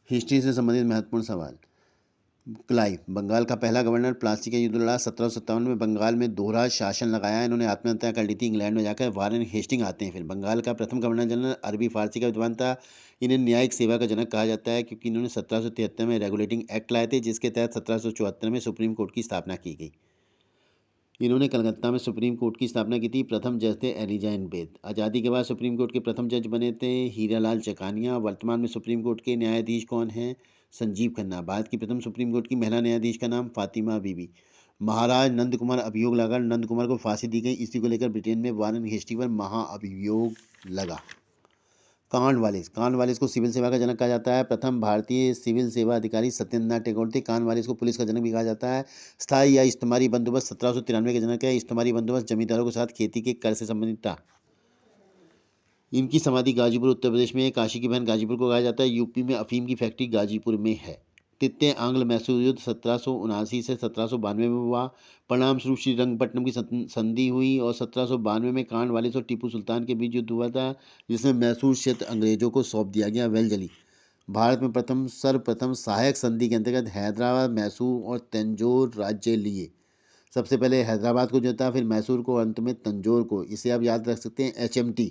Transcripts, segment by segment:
History से संबंधित महत्वपूर्ण सवाल। क्लाइव, बंगाल का पहला गवर्नर, प्लासी का युद्ध लड़ा, 1757 में बंगाल में दोहरा शासन लगाया, इन्होंने आत्महत्या कर ली थी इंग्लैंड में जाकर। वारेन हेस्टिंग आते हैं फिर। बंगाल का प्रथम गवर्नर जनरल, अरबी फारसी का विद्वान था, इन्हें न्यायिक सेवा का जनक कहा जाता है क्योंकि इन्होंने 1773 में रेगुलेटिंग एक्ट लाए थे, जिसके तहत 1774 में सुप्रीम कोर्ट की स्थापना की गई। इन्होंने कलकत्ता में सुप्रीम कोर्ट की स्थापना की थी। प्रथम जज थे एलिजा इन बेद। आज़ादी के बाद सुप्रीम कोर्ट के प्रथम जज बने थे हीरालाल चकानिया। वर्तमान में सुप्रीम कोर्ट के न्यायाधीश कौन हैं? संजीव खन्ना। भारत की प्रथम सुप्रीम कोर्ट की महिला न्यायाधीश का नाम फातिमा बीबी। महाराज नंद कुमार अभियोग लगा, नंद कुमार को फांसी दी गई। इसी को लेकर ब्रिटेन में वारेन हेस्टिंग पर महाअभियोग लगा। कानवालिस को सिविल सेवा का जनक कहा जाता है। प्रथम भारतीय सिविल सेवा अधिकारी सत्येंद्रनाथ टैगोर थे। कानवालिस को पुलिस का जनक भी कहा जाता है। स्थायी या इस्तेमारी बंदोबस्त 1793 के जनक है। इस्तेमारी बंदोबस्त जमींदारों के साथ खेती के कर से संबंधित था। इनकी समाधि गाजीपुर उत्तर प्रदेश में है। काशी की बहन गाजीपुर को कहा जाता है। यूपी में अफीम की फैक्ट्री गाजीपुर में है। तृतीय आंग्ल मैसूर युद्ध 1779 से 1792 में हुआ। परिणाम स्वरूप श्रीरंगपट्टनम की संधि हुई और 1792 में कांडवालिस और टीपू सुल्तान के बीच युद्ध हुआ था, जिसमें मैसूर क्षेत्र अंग्रेजों को सौंप दिया गया। वेलजली, भारत में सर्वप्रथम सहायक संधि के अंतर्गत हैदराबाद, मैसूर और तंजौर राज्य लिए। सबसे पहले हैदराबाद को जोता, फिर मैसूर को, अंत में तंजौर को। इसे आप याद रख सकते हैं HMT।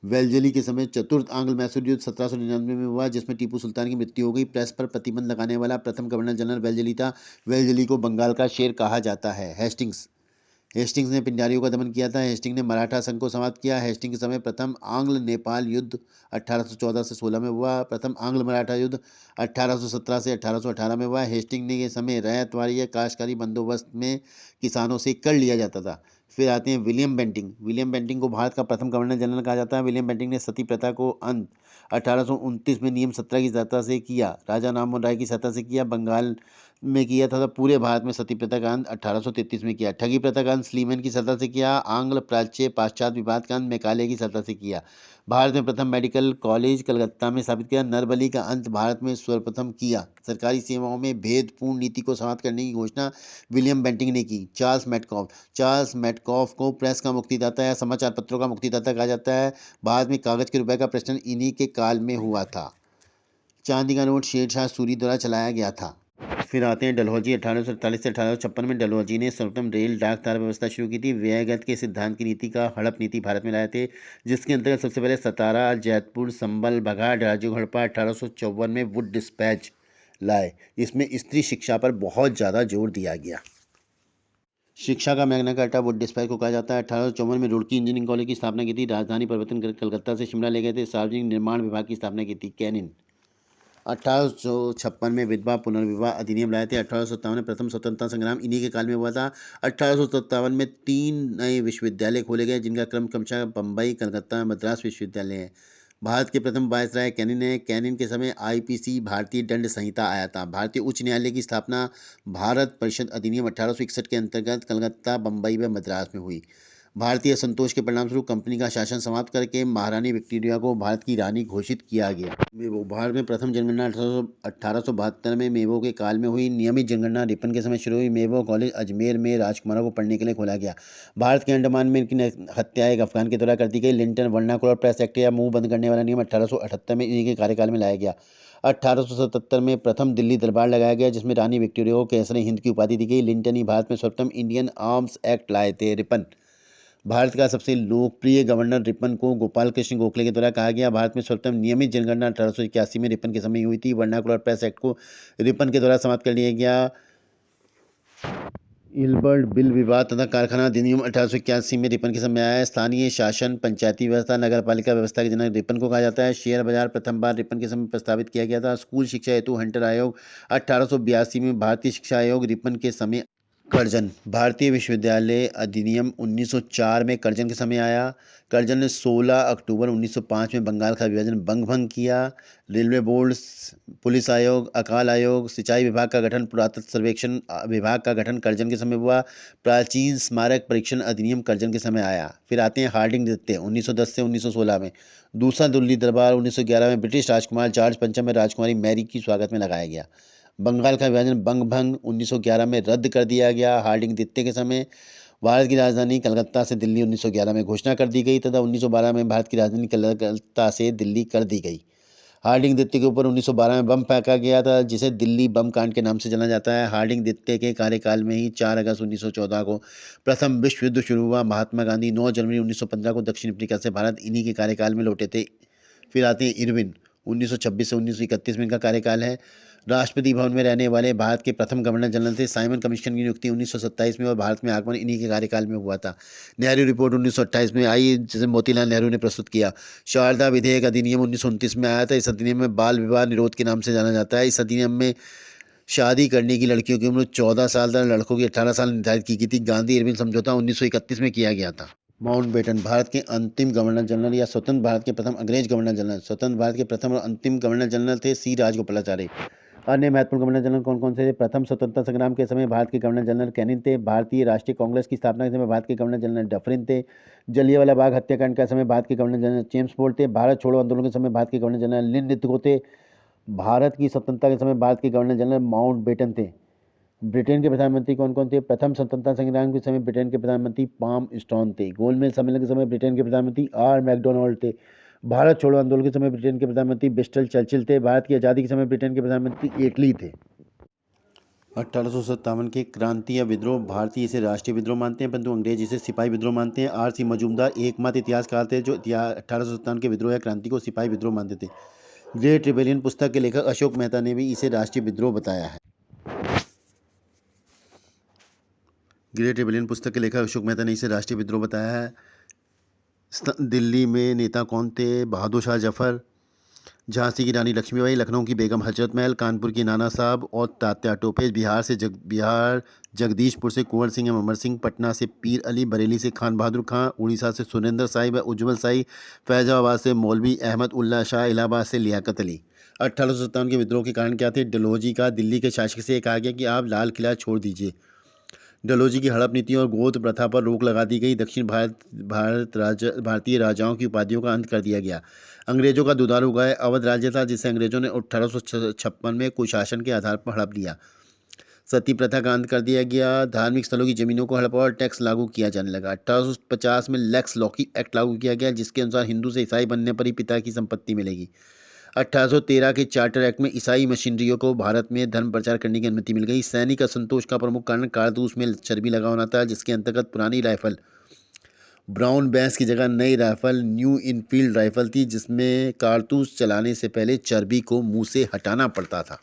वेलजली के समय चतुर्थ आंग्ल मैसूर युद्ध 1799 में हुआ, जिसमें टीपू सुल्तान की मृत्यु हो गई। प्रेस पर प्रतिबंध लगाने वाला प्रथम गवर्नर जनरल वेलजली था। वेलजली को बंगाल का शेर कहा जाता है। हेस्टिंग्स ने पिंडारियों का दमन किया था। हेस्टिंग ने मराठा संघ को समाप्त किया। हेस्टिंग के समय प्रथम आंग्ल नेपाल युद्ध 1814 से 16 में हुआ। प्रथम आंग्ल मराठा युद्ध 1817 से 1818 में हुआ। हेस्टिंग ने के समय रैयतवाड़ी या काश्तकारी बंदोबस्त में किसानों से कर लिया जाता था। फिर आते हैं विलियम बेंटिंग को भारत का प्रथम गवर्नर जनरल कहा जाता है। विलियम बेंटिंग ने सती प्रथा को अंत 1829 में नियम 17 की सहायता से किया। राजा राममोहन राय की सहायता से किया। बंगाल में किया था। पूरे भारत में सती प्रथा का अंत 1833 में किया। ठगी प्रथा का अंत स्लीमैन की सहायता से किया। आंग्ल प्राच्य पाश्चात्य विवाद का अंत मैकाले की सहायता से किया। भारत में प्रथम मेडिकल कॉलेज कलकत्ता में स्थापित किया। नरबली का अंत भारत में सर्वप्रथम किया। सरकारी सेवाओं में भेदपूर्ण नीति को समाप्त करने की घोषणा विलियम बेंटिंग ने की। चार्ल्स मेटकॉफ को प्रेस का मुक्तिदाता या समाचार पत्रों का मुक्तिदाता कहा जाता है। भारत में कागज के रुपए का प्रचलन इन्हीं के काल में हुआ था। चांदी का नोट शेरशाह सूरी द्वारा चलाया गया था। फिर आते हैं डलहौजी। 1848 से 1856 में डलहौजी ने सर्वप्रथम रेल डाक तार व्यवस्था शुरू की थी। व्ययगत के सिद्धांत की नीति का हड़प नीति भारत में लाए थे, जिसके अंतर्गत सबसे पहले सतारा, जैतपुर, संबल, बघाट, राजू हड़प्पा 1854 में वुड डिस्पैच लाए। इसमें स्त्री शिक्षा पर बहुत ज़्यादा जोर दिया गया। शिक्षा का मैग्ना कार्टा वुड डिस्पैच को कहा जाता है। 1854 में रुड़की इंजीनियरिंग कॉलेज की स्थापना की थी। राजधानी परिवर्तन कर कलकत्ता से शिमला ले गए थे। सार्वजनिक निर्माण विभाग की स्थापना की थी। कैनिन 1856 में विधवा पुनर्विवाह अधिनियम लाए थे। 1857 में प्रथम स्वतंत्रता संग्राम इन्हीं के काल में हुआ था। 1857 में 3 नए विश्वविद्यालय खोले गए, जिनका क्रम क्रमशः बम्बई, कलकत्ता, मद्रास विश्वविद्यालय है। भारत के प्रथम वायसराय कैनिन है। कैनिन के समय IPC भारतीय दंड संहिता आया था। भारतीय उच्च न्यायालय की स्थापना भारत परिषद अधिनियम 1861 के अंतर्गत कलकत्ता, बम्बई व मद्रास में हुई। भारतीय असंतोष के परिणामस्वरूप कंपनी का शासन समाप्त करके महारानी विक्टोरिया को भारत की रानी घोषित किया गया। मेवो, भारत में प्रथम जनगणना 1872 में मेवो के काल में हुई। नियमित जनगणना रिपन के समय शुरू हुई। मेवो कॉलेज अजमेर में राजकुमारों को पढ़ने के लिए खोला गया। भारत के अंडमान में इनकी हत्या एक अफगान के द्वारा कर दी गई। लिंटन वर्नाकुलर प्रेस एक्ट या मुंह बंद करने वाला नियम 1878 में इन्हीं के कार्यकाल में लाया गया। 1877 में प्रथम दिल्ली दरबार लगाया गया, जिसमें रानी विक्टोरिया को कैसर हिंद की उपाधि दी गई। लिंटन ही भारत में सर्वप्रथम इंडियन आर्म्स एक्ट लाए थे। रिपन, भारत का सबसे लोकप्रिय गवर्नर रिपन को गोपाल कृष्ण गोखले के द्वारा कहा गया। भारत में सर्वप्रथम नियमित जनगणना 1881 में रिपन के समय हुई थी। वर्नाकुलर प्रेस एक्ट को रिपन के द्वारा समाप्त कर लिया गया। इल्बर्ट बिल विवाद तथा कारखाना अधिनियम 1881 में रिपन के समय आया है। स्थानीय शासन, पंचायती व्यवस्था, नगरपालिका व्यवस्था के जनक रिपन को कहा जाता है। शेयर बाजार प्रथम बार रिपन के समय प्रस्तावित किया गया था। स्कूल शिक्षा हेतु हंटर आयोग 1882 में। भारतीय शिक्षा आयोग रिपन के समय। कर्जन, भारतीय विश्वविद्यालय अधिनियम 1904 में कर्जन के समय आया। कर्जन ने 16 अक्टूबर 1905 में बंगाल का विभाजन भंग किया। रेलवे बोर्ड, पुलिस आयोग, अकाल आयोग, सिंचाई विभाग का गठन, पुरातत्व सर्वेक्षण विभाग का गठन कर्जन के समय हुआ। प्राचीन स्मारक परीक्षण अधिनियम कर्जन के समय आया। फिर आते हैं हार्डिंग द्वितीय 1910 से 1916 में। दूसरा दिल्ली दरबार 1911 में ब्रिटिश राजकुमार जॉर्ज पंचम में राजकुमारी मैरी की स्वागत में लगाया गया। बंगाल का विभाजन भंग 1911 में रद्द कर दिया गया। हार्डिंग द्वितीय के समय भारत की राजधानी कलकत्ता से दिल्ली 1911 में घोषणा कर दी गई तथा 1912 में भारत की राजधानी कलकत्ता से दिल्ली कर दी गई। हार्डिंग द्वितीय के ऊपर 1912 में बम फेंका गया था, जिसे दिल्ली बम कांड के नाम से जाना जाता है। हार्डिंग द्वितीय के कार्यकाल में ही 4 अगस्त 1914 को प्रथम विश्व युद्ध शुरू हुआ। महात्मा गांधी 9 जनवरी 1915 को दक्षिण अफ्रीका से भारत इन्हीं के कार्यकाल में लौटे थे। फिर आते हैं इरविन, 1926 से 1931 में इनका कार्यकाल है। राष्ट्रपति भवन में रहने वाले भारत के प्रथम गवर्नर जनरल थे। साइमन कमीशन की नियुक्ति 1927 में और भारत में आगमन इन्हीं के कार्यकाल में हुआ था। नेहरू रिपोर्ट 1928 में आई, जिसे मोतीलाल नेहरू ने प्रस्तुत किया। शारदा विधेयक अधिनियम 1929 में आया था। इस अधिनियम में बाल विवाह निरोध के नाम से जाना जाता है। इस अधिनियम में शादी करने की लड़कियों की उम्र 14 साल तथा लड़कों की 18 साल निर्धारित की गई थी। गांधी इरविन समझौता 1931 में किया गया था। माउंटबेटन भारत के अंतिम गवर्नर जनरल या स्वतंत्र भारत के प्रथम अंग्रेज गवर्नर जनरल। स्वतंत्र भारत के प्रथम और अंतिम गवर्नर जनरल थे सी राजगोपालाचारी। अन्य महत्वपूर्ण गवर्नर जनरल कौन कौन से थे? प्रथम स्वतंत्रता संग्राम के समय भारत के गवर्नर जनरल कैनिंग थे। भारतीय राष्ट्रीय कांग्रेस की स्थापना के समय भारत के गवर्नर जनरल डफरिन थे। जलियांवाला बाग हत्याकांड के समय भारत के गवर्नर जनरल जेम्स बोल्ट थे। भारत छोड़ो आंदोलन के समय भारत के गवर्नर जनरल लिन लिथगो थे। भारत की स्वतंत्रता के समय भारत के गवर्नर जनरल माउंटबेटन थे। ब्रिटेन के प्रधानमंत्री कौन कौन थे? प्रथम स्वतंत्रता संग्राम के समय ब्रिटेन के प्रधानमंत्री पाम स्टॉन थे। गोलमेज सम्मेलन के समय ब्रिटेन के प्रधानमंत्री आर मैकडोनाल्ड थे। भारत छोड़ो आंदोलन के समय ब्रिटेन के प्रधानमंत्री विंस्टन चर्चिल थे। भारत की आज़ादी के समय ब्रिटेन के प्रधानमंत्री एटली थे। 1857 के क्रांति या विद्रोह, भारतीय इसे राष्ट्रीय विद्रोह मानते हैं, परंतु अंग्रेज इसे सिपाही विद्रोह मानते हैं। आर सी मजूमदार एकमात्र इतिहासकार थे जो 1857 के विद्रोह या क्रांति को सिपाही विद्रोह मानते थे। ग्रेट रिबेलियन पुस्तक के लेखक अशोक मेहता ने भी इसे राष्ट्रीय विद्रोह बताया है। ग्रेट रिबेलियन पुस्तक के लेखक अशोक मेहता ने इसे राष्ट्रीय विद्रोह बताया है। दिल्ली में नेता कौन थे? बहादुर शाह जफर, झांसी की रानी लक्ष्मीबाई, लखनऊ की बेगम हजरत महल, कानपुर की नाना साहब और तात्या टोपे, बिहार जगदीशपुर से कुंवर सिंह एवं अमर सिंह, पटना से पीर अली, बरेली से खान बहादुर खां, उड़ीसा से सुरेंद्र साई व उज्जवल साई, फैजाबाद से मौलवी अहमद उल्ला शाह, इलाहाबाद से लियाकत अली। 1857 के विद्रोह के कारण क्या थे? डलहौजी का दिल्ली के शासक से कहा गया कि आप लाल किला छोड़ दीजिए। डलहौजी की हड़प नीति और गोद प्रथा पर रोक लगा दी गई। दक्षिण भारतीय राजाओं की उपाधियों का अंत कर दिया गया। अंग्रेजों का दुधारू गाय अवध राज्य था, जिसे अंग्रेजों ने 1856 में कुशासन के आधार पर हड़प लिया। सती प्रथा का अंत कर दिया गया। धार्मिक स्थलों की जमीनों को हड़पा और टैक्स लागू किया जाने लगा। 1850 में लेक्स लॉकी एक्ट लागू किया गया, जिसके अनुसार हिंदू से ईसाई बनने पर ही पिता की संपत्ति मिलेगी। 1813 के चार्टर एक्ट में ईसाई मशीनरियों को भारत में धर्म प्रचार करने की अनुमति मिल गई। सैनिक असंतोष का प्रमुख कारण कारतूस में चर्बी लगा होना था, जिसके अंतर्गत पुरानी राइफल ब्राउन बेंस की जगह नई राइफल न्यू इनफील्ड राइफल थी, जिसमें कारतूस चलाने से पहले चर्बी को मुंह से हटाना पड़ता था।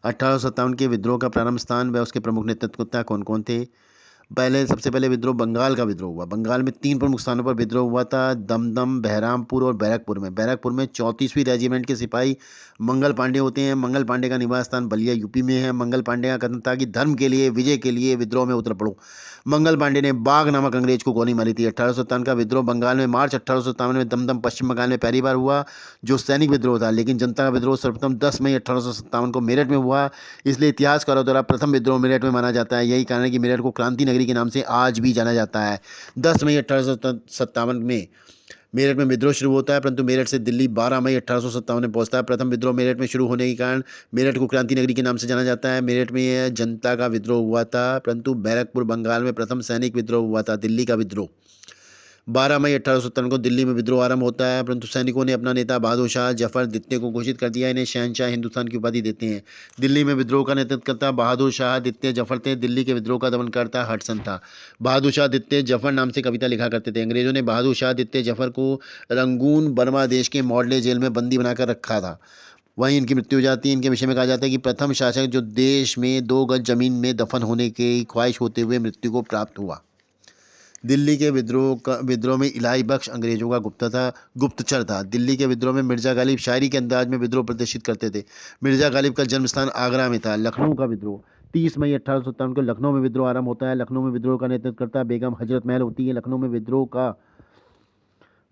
1857 के विद्रोह का प्रारंभ स्थान व उसके प्रमुख नेतृत्वकर्ता कौन कौन थे? सबसे पहले विद्रोह बंगाल का विद्रोह हुआ। बंगाल में 3 प्रमुख स्थानों पर विद्रोह हुआ था: दमदम, बहरामपुर और बैरकपुर में। बैरकपुर में 34वीं रेजिमेंट के सिपाही मंगल पांडे होते हैं। मंगल पांडे का निवास स्थान बलिया यूपी में है। मंगल पांडे का कथन था कि धर्म के लिए, विजय के लिए विद्रोह में उतर पड़ो। मंगल पांडे ने बाघ नामक अंग्रेज को गोली मारी थी। 1857 का विद्रोह बंगाल में मार्च 1857 में दमदम पश्चिम बंगाल में पहली बार हुआ, जो सैनिक विद्रोह था, लेकिन जनता का विद्रोह सर्वप्रथम 10 मई 1857 को मेरठ में हुआ। इसलिए इतिहासकारों द्वारा प्रथम विद्रोह मेरठ में माना जाता है। यही कारण है कि मेरठ को क्रांति नगरी के नाम से आज भी जाना जाता है। 10 मई 1857 में मेरठ में विद्रोह शुरू होता है, परंतु मेरठ से दिल्ली 12 मई 1857 में पहुंचता है। प्रथम विद्रोह मेरठ में शुरू होने के कारण मेरठ को क्रांति नगरी के नाम से जाना जाता है। मेरठ में यह जनता का विद्रोह हुआ था, परंतु बैरकपुर बंगाल में प्रथम सैनिक विद्रोह हुआ था, दिल्ली का विद्रोह। 12 मई 1857 को दिल्ली में विद्रोह आरंभ होता है, परंतु सैनिकों ने अपना नेता बहादुर शाह जफर द्वितीय को घोषित कर दिया। इन्हें शहनशाह हिंदुस्तान की उपाधि देते हैं। दिल्ली में विद्रोह का नेतृत्व करता बहादुर शाह द्वितीय जफर थे। दिल्ली के विद्रोह का दमन करता हडसन था। बहादुर शाह द्वितीय जफर नाम से कविता लिखा करते थे। अंग्रेजों ने बहादुर शाह द्वितीय जफर को रंगून बर्मा देश के मॉडले जेल में बंदी बनाकर रखा था। वहीं इनकी मृत्यु हो जाती है। इनके विषय में कहा जाता है कि प्रथम शासक जो देश में 2 गज जमीन में दफन होने की ख्वाहिश होते हुए मृत्यु को प्राप्त हुआ। दिल्ली के विद्रोह में इलाही बख्श अंग्रेजों का गुप्तचर था। दिल्ली के विद्रोह में मिर्जा गालिब शायरी के अंदाज में विद्रोह प्रदर्शित करते थे। मिर्जा गालिब का जन्म स्थान आगरा में था। लखनऊ का विद्रोह 30 मई 1857 को लखनऊ में विद्रोह आरंभ होता है। लखनऊ में विद्रोह का नेतृत्व करता बेगम हजरत महल होती है। लखनऊ में विद्रोह का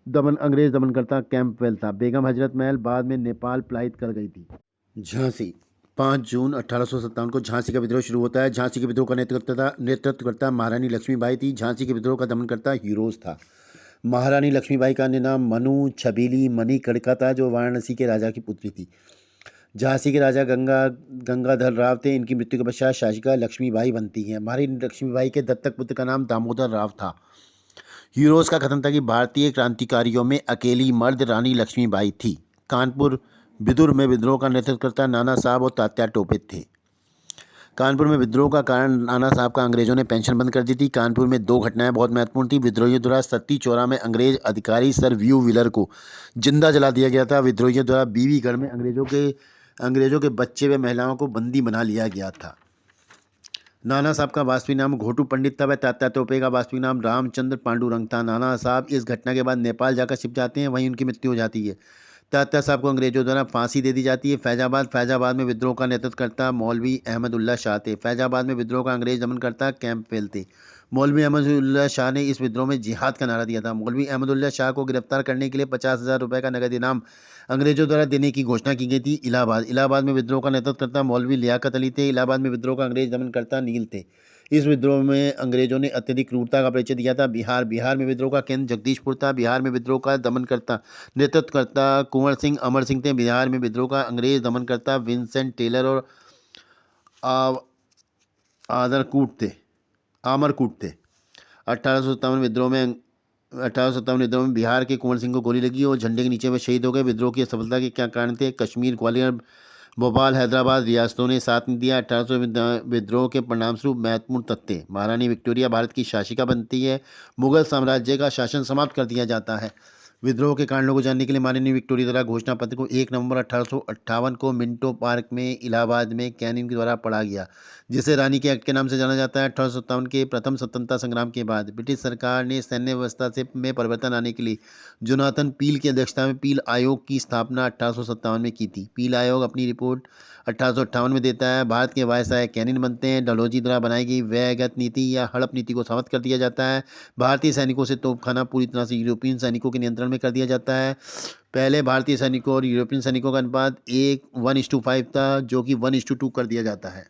अंग्रेज दमनकर्ता कैंपवेल था। बेगम हजरत महल बाद में नेपाल पलायित कर गई थी। झांसी 5 जून 1857 को झांसी का विद्रोह शुरू होता है। झांसी के विद्रोह का नेतृत्वकर्ता महारानी लक्ष्मीबाई थी। झांसी के विद्रोह का दमनकर्ता हीरोज था। महारानी लक्ष्मीबाई का अन्य नाम मनु छबीली मणिकर्णिका था, जो वाराणसी के राजा की पुत्री थी। झांसी के राजा गंगाधर राव थे। इनकी मृत्यु के पश्चात शासिका लक्ष्मीबाई बनती हैं। महारानी लक्ष्मीबाई के दत्तक पुत्र का नाम दामोदर राव था। हीरोज का कथन था कि भारतीय क्रांतिकारियों में अकेली मर्द रानी लक्ष्मीबाई थी। कानपुर विदुर में विद्रोह का नेतृत्व करता नाना साहब और तात्या टोपे थे। कानपुर में विद्रोह का कारण नाना साहब का अंग्रेजों ने पेंशन बंद कर दी थी। कानपुर में दो घटनाएं बहुत महत्वपूर्ण थी। विद्रोहियों द्वारा सत्ती चौरा में अंग्रेज अधिकारी सर व्यू व्हीलर को जिंदा जला दिया गया था। विद्रोहियों द्वारा बीवीगढ़ में अंग्रेजों के बच्चे व महिलाओं को बंदी बना लिया गया था। नाना साहब का वास्तविक नाम घोटू पंडित था। वह तात्या टोपे का वास्तविक नाम रामचंद्र पांडुरंग था। नाना साहब इस घटना के बाद नेपाल जाकर छिप जाते हैं, वहीं उनकी मृत्यु हो जाती है। तात्या साहब को अंग्रेजों द्वारा फांसी दे दी जाती है। फैजाबाद में विद्रोह का नेतृत्व करता मौलवी अहमदुल्ला शाह थे। फैजाबाद में विद्रोह का अंग्रेज दमन करता कैंपबेल थे। मौलवी अहमदुल्ला शाह ने इस विद्रोह में जिहाद का नारा दिया था। मौलवी अहमदुल्ला शाह को गिरफ्तार करने के लिए 50,000 रुपये का नगद इनाम अंग्रेजों द्वारा देने की घोषणा की गई थी। इलाहाबाद में विद्रोह का नेतृत्व करता मौलवी लियाकत अली थे। इलाहाबाद में विद्रोह का अंग्रेज दमन करता नील थे। इस विद्रोह में अंग्रेजों ने अत्यधिक क्रूरता का परिचय दिया था। बिहार में विद्रोह का केंद्र जगदीशपुर था। बिहार में विद्रोह का दमन करता नेतृत्व करता कुंवर सिंह अमर सिंह थे। बिहार में विद्रोह का अंग्रेज दमन करता विंसेंट टेलर और आमरकूट थे। 1857 विद्रोह में बिहार के कुंवर सिंह को गोली लगी और झंडे के नीचे वे शहीद हो गए। विद्रोह की सफलता के क्या कारण थे? कश्मीर, ग्वालियर, भोपाल, हैदराबाद रियासतों ने साथ नहीं दिया। 1800 विद्रोह के परिणामस्वरूप महत्वपूर्ण तथ्य: महारानी विक्टोरिया भारत की शासिका बनती है। मुगल साम्राज्य का शासन समाप्त कर दिया जाता है। विद्रोह के कारणों को जानने के लिए महारानी विक्टोरिया द्वारा घोषणा पत्र को 1 नवंबर 1858 को मिंटो पार्क में इलाहाबाद में कैनिंग के द्वारा पढ़ा गया, जिसे रानी के एक्ट के नाम से जाना जाता है। 1857 के प्रथम स्वतंत्रता संग्राम के बाद ब्रिटिश सरकार ने सैन्य व्यवस्था में परिवर्तन आने के लिए जोनाथन पील की अध्यक्षता में पील आयोग की स्थापना 1857 में की थी। पील आयोग अपनी रिपोर्ट 1858 में देता है। भारत के वायसराय कैनिन बनते हैं। डलहौजी द्वारा बनाई गई व्ययगत नीति या हड़प नीति को समाप्त कर दिया जाता है। भारतीय सैनिकों से तोपखाना पूरी तरह से यूरोपियन सैनिकों के नियंत्रण में कर दिया जाता है। पहले भारतीय सैनिकों और यूरोपियन सैनिकों का अनुपात 1:5 था, जो कि 1:2 कर दिया जाता है।